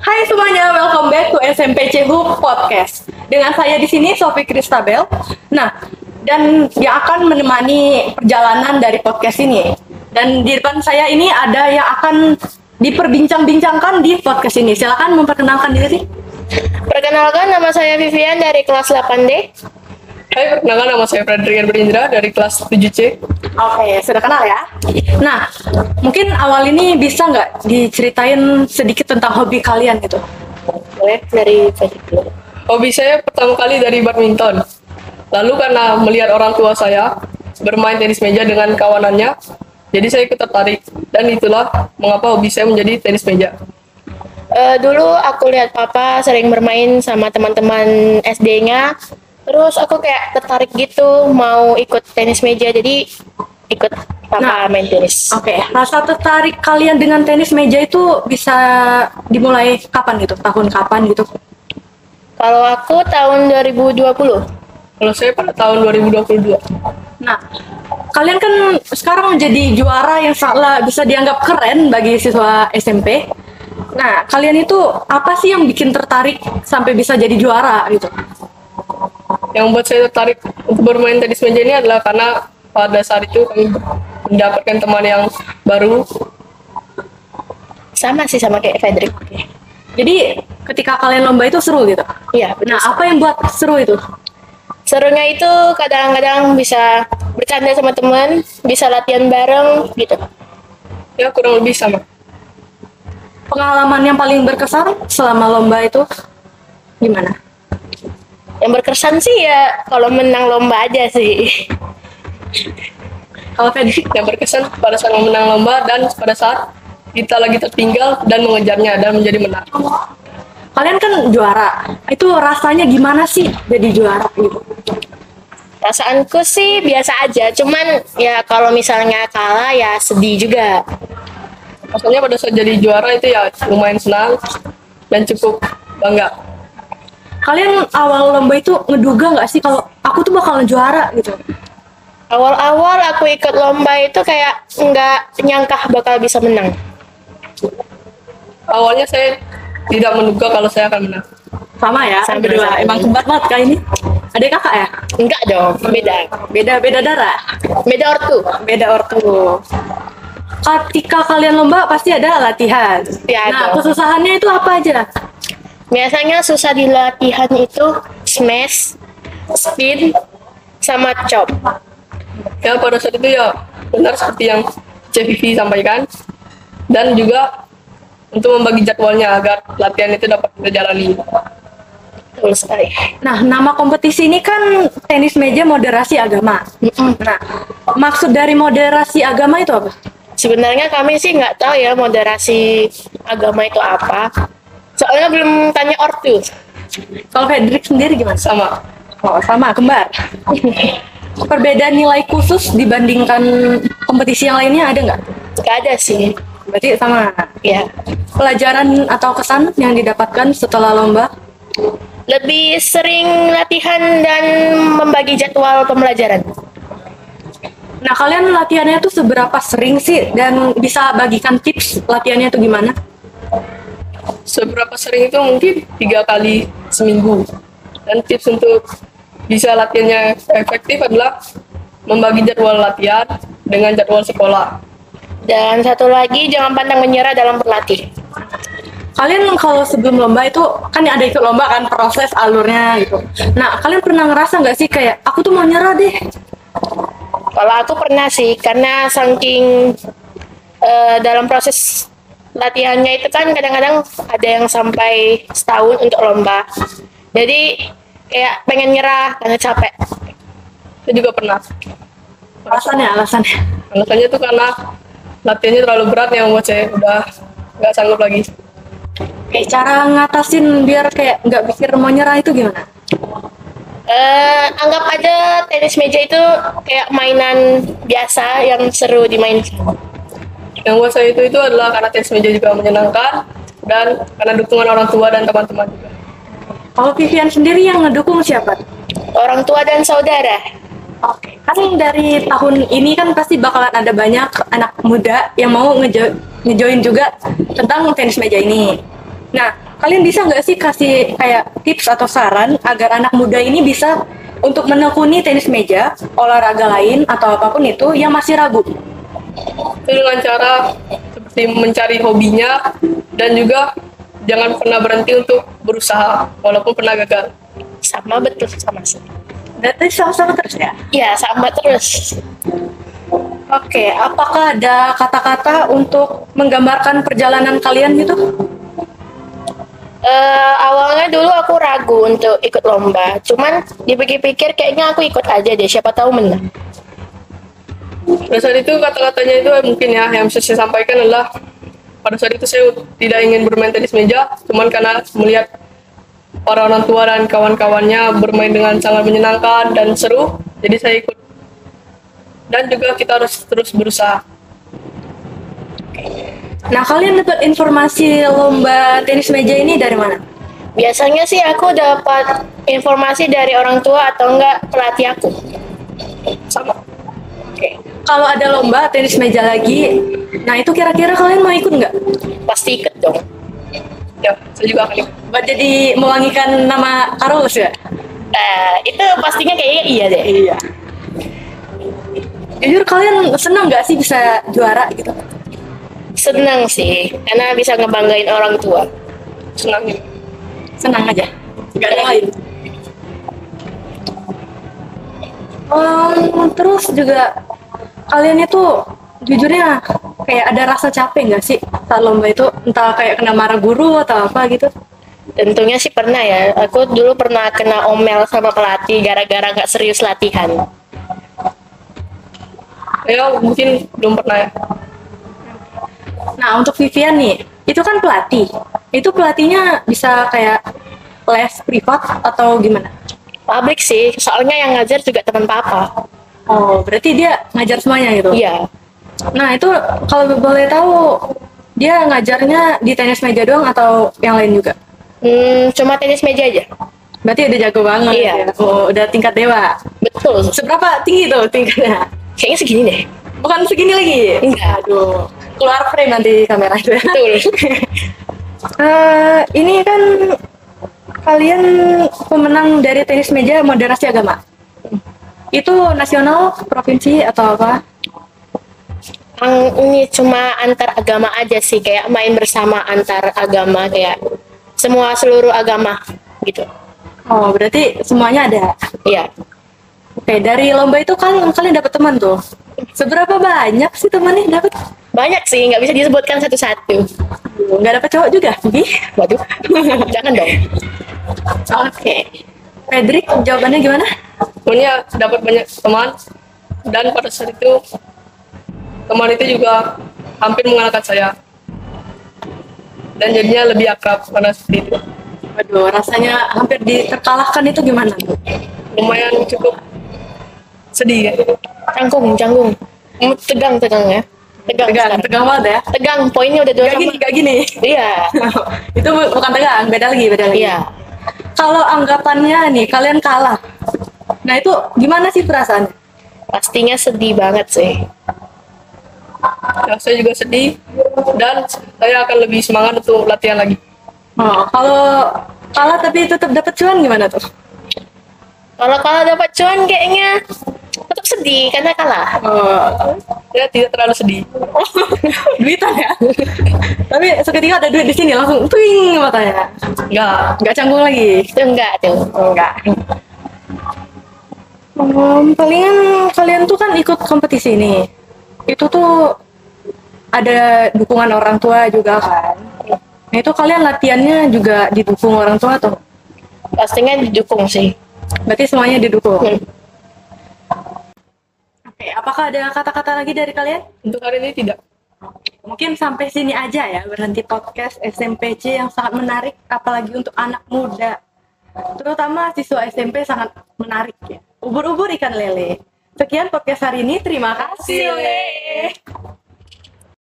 Hai semuanya, welcome back to SMPC Hook Podcast. Dengan saya di sini Sofi Kristabel. Nah, dan yang akan menemani perjalanan dari podcast ini. Dan di depan saya ini ada yang akan diperbincang-bincangkan di podcast ini. Silakan memperkenalkan diri. Perkenalkan, nama saya Vivian dari kelas 8D. Hai, perkenalkan nama saya Frederian Berindra dari kelas 7C. Oke, sudah kenal ya. Nah, mungkin awal ini bisa nggak diceritain sedikit tentang hobi kalian gitu? Boleh dari Fredrik dulu. Hobi saya pertama kali dari badminton. Lalu karena melihat orang tua saya bermain tenis meja dengan kawanannya, jadi saya ikut tertarik. Dan itulah mengapa hobi saya menjadi tenis meja. Dulu aku lihat papa sering bermain sama teman-teman SD-nya. Terus aku kayak tertarik gitu mau ikut tenis meja, jadi ikut papa main tenis. Oke, rasa tertarik kalian dengan tenis meja itu bisa dimulai kapan gitu? Tahun kapan gitu? Kalau aku tahun 2020. Kalau saya pada tahun 2022. Nah, kalian kan sekarang menjadi juara yang sangat bisa dianggap keren bagi siswa SMP. Nah, kalian itu apa sih yang bikin tertarik sampai bisa jadi juara gitu? Yang membuat saya tertarik untuk bermain tenis meja ini adalah karena pada saat itu kami mendapatkan teman yang baru. Sama sih sama kayak Fredrik. Jadi ketika kalian lomba itu seru gitu? Iya, Nah, benar. apa yang buat seru itu? Serunya itu kadang-kadang bisa bercanda sama teman, bisa latihan bareng gitu. Ya, kurang lebih sama. Pengalaman yang paling berkesan selama lomba itu gimana? Yang berkesan sih ya kalau menang lomba aja sih. Kalau Fedri, Yang berkesan pada saat memenang lomba dan pada saat kita lagi tertinggal dan mengejarnya dan menjadi menang. kalian kan juara. Itu rasanya gimana sih jadi juara gitu? Perasaanku sih biasa aja, cuman ya kalau misalnya kalah ya sedih juga. Rasanya pada saat jadi juara itu ya lumayan senang dan cukup bangga. Kalian awal lomba itu ngeduga nggak sih kalau aku tuh bakalan juara gitu? Awal-awal aku ikut lomba itu kayak nggak nyangka bakal bisa menang. Awalnya saya tidak menduga kalau saya akan menang. Sama ya, Sama, berdua. sama. Emang kembar banget kayak ini. Ada kakak ya? Enggak dong, beda. Beda darah, Beda ortu. beda ortu. Ketika kalian lomba pasti ada latihan. Ya, Nah, dong. kesusahannya itu apa aja? Biasanya susah di latihan itu smash, spin, sama chop. Ya pada saat itu ya benar seperti yang CVV sampaikan dan juga untuk membagi jadwalnya agar latihan itu dapat terjalani. Betul sekali. Nah, nama kompetisi ini kan tenis meja moderasi agama. Nah, maksud dari moderasi agama itu apa? Sebenarnya kami sih nggak tahu ya moderasi agama itu apa. Soalnya belum tanya ortu. Kalau Fredrik sendiri gimana? Sama. Oh, sama, kembar. Perbedaan nilai khusus dibandingkan kompetisi yang lainnya ada nggak? Nggak ada sih. Berarti sama. Ya. Pelajaran atau kesan yang didapatkan setelah lomba? Lebih sering latihan dan membagi jadwal pembelajaran. Nah, kalian latihannya tuh seberapa sering sih? Dan bisa bagikan tips latihannya tuh gimana? Seberapa sering itu mungkin 3 kali seminggu. Dan tips untuk bisa latihannya efektif adalah membagi jadwal latihan dengan jadwal sekolah. Dan satu lagi, jangan pantang menyerah dalam berlatih. Kalian kalau sebelum lomba itu kan ada ikut lomba kan proses alurnya gitu. Nah, kalian pernah ngerasa nggak sih kayak aku tuh mau nyerah deh? Kalau aku pernah sih, karena saking dalam proses latihannya itu kan kadang-kadang ada yang sampai setahun untuk lomba. Jadi kayak pengen nyerah karena capek. Saya juga pernah. Alasannya. Alasannya itu karena latihannya terlalu berat yang membuat saya udah nggak sanggup lagi. Kayak cara ngatasin biar kayak nggak pikir mau nyerah itu gimana? Anggap aja tenis meja itu kayak mainan biasa yang seru dimainkan. Yang buat saya itu adalah karena tenis meja juga menyenangkan dan karena dukungan orang tua dan teman-teman juga. Kalau Vivian sendiri yang ngedukung siapa? Orang tua dan saudara. Oke, kan dari tahun ini kan pasti bakalan ada banyak anak muda yang mau ngejoin juga tentang tenis meja ini. Nah, kalian bisa nggak sih kasih kayak tips atau saran agar anak muda ini bisa untuk menekuni tenis meja, olahraga lain atau apapun itu yang masih ragu? Itu dengan cara seperti mencari hobinya dan juga jangan pernah berhenti untuk berusaha walaupun pernah gagal. Sama, betul, sama sih. Berarti sama-sama terus ya? Ya, sama terus. Oke, apakah ada kata-kata untuk menggambarkan perjalanan kalian gitu? Awalnya dulu aku ragu untuk ikut lomba, cuman dipikir-pikir kayaknya aku ikut aja deh, siapa tahu menang. Pada saat itu kata-katanya itu mungkin ya yang bisa saya sampaikan adalah pada saat itu saya tidak ingin bermain tenis meja, cuman karena melihat para orang tua dan kawan-kawannya bermain dengan sangat menyenangkan dan seru, jadi saya ikut. Dan juga kita harus terus berusaha. Nah, kalian dapat informasi lomba tenis meja ini dari mana? Biasanya sih aku dapat informasi dari orang tua atau enggak pelatih aku. Sama. Oke. Kalau ada lomba tenis meja lagi, nah itu kira-kira kalian mau ikut nggak? Pasti ikut dong. Ya, saya juga akan ikut. Buat jadi mewangikan nama Carlos ya? Itu pastinya kayaknya iya deh. Iya. Jujur kalian senang nggak sih bisa juara gitu? Senang sih, karena bisa ngebanggain orang tua. Senang juga. Senang aja, nggak ada lain. Terus juga kalian itu jujurnya kayak ada rasa capek nggak sih saat lomba itu? Entah kayak kena marah guru atau apa gitu? Tentunya sih pernah ya. Aku dulu pernah kena omel sama pelatih gara-gara nggak serius latihan. Ya, mungkin belum pernah ya. Nah, untuk Vivian nih, itu kan pelatih. Itu pelatihnya bisa kayak les privat atau gimana? Publik sih, soalnya yang ngajar juga teman papa. Oh, berarti dia ngajar semuanya gitu? Iya. Nah, itu kalau boleh tahu, dia ngajarnya di tenis meja doang atau yang lain juga? Cuma tenis meja aja. Berarti udah jago banget Iya. ya? Oh, udah tingkat dewa. Betul. Seberapa tinggi tuh tingkatnya? Kayaknya segini deh. Bukan segini lagi? Enggak. Aduh, keluar frame nanti kamera itu. Betul. Ini kan kalian pemenang dari tenis meja moderasi agama. Itu nasional, provinsi atau apa? Ini cuma antar agama aja sih, kayak main bersama antar agama, kayak semua seluruh agama gitu. Oh, berarti semuanya ada. Iya. Oke, dari lomba itu kan kalian dapat teman tuh. Seberapa banyak sih temannya dapat? Banyak sih, nggak bisa disebutkan satu-satu. Nggak dapat cowok juga, Vivi? Waduh, jangan dong. Oke. Fredrik, jawabannya gimana? Pokoknya dapat banyak teman dan pada saat itu teman itu juga hampir mengalahkan saya dan jadinya lebih akrab pada seperti itu. Waduh, rasanya hampir diterkalahkan itu gimana tuh? Lumayan cukup sedih ya. Canggung. Tegang ya. Tegang sekarang. Tegang banget ya? Tegang, poinnya udah dua Gak sama. gini, gak gini. Iya. Itu bukan tegang, beda lagi. Iya. Kalau anggapannya nih, kalian kalah. Nah itu gimana sih perasaannya? Pastinya sedih banget sih. Ya, saya juga sedih dan saya akan lebih semangat untuk latihan lagi. Oh, kalau kalah tapi tetap dapat cuan gimana tuh? Kalau dapat cuan kayaknya tetap sedih karena kalah. Oh, Ya tidak terlalu sedih. duitan ya. Tapi seketika ada duit di sini langsung twing matanya. Nggak canggung lagi. Itu enggak tuh. Enggak. Palingan kalian tuh kan ikut kompetisi nih. Itu tuh ada dukungan orang tua juga kan. Nah itu kalian latihannya juga didukung orang tua atau? Pastinya didukung sih. Berarti semuanya didukung. Hmm. Oke, apakah ada kata-kata lagi dari kalian? Untuk hari ini tidak. Mungkin sampai sini aja ya, berhenti podcast SMPC yang sangat menarik, apalagi untuk anak muda. Terutama siswa SMP sangat menarik ya. Ubur-ubur ikan lele. Sekian podcast hari ini, terima kasih. Lele.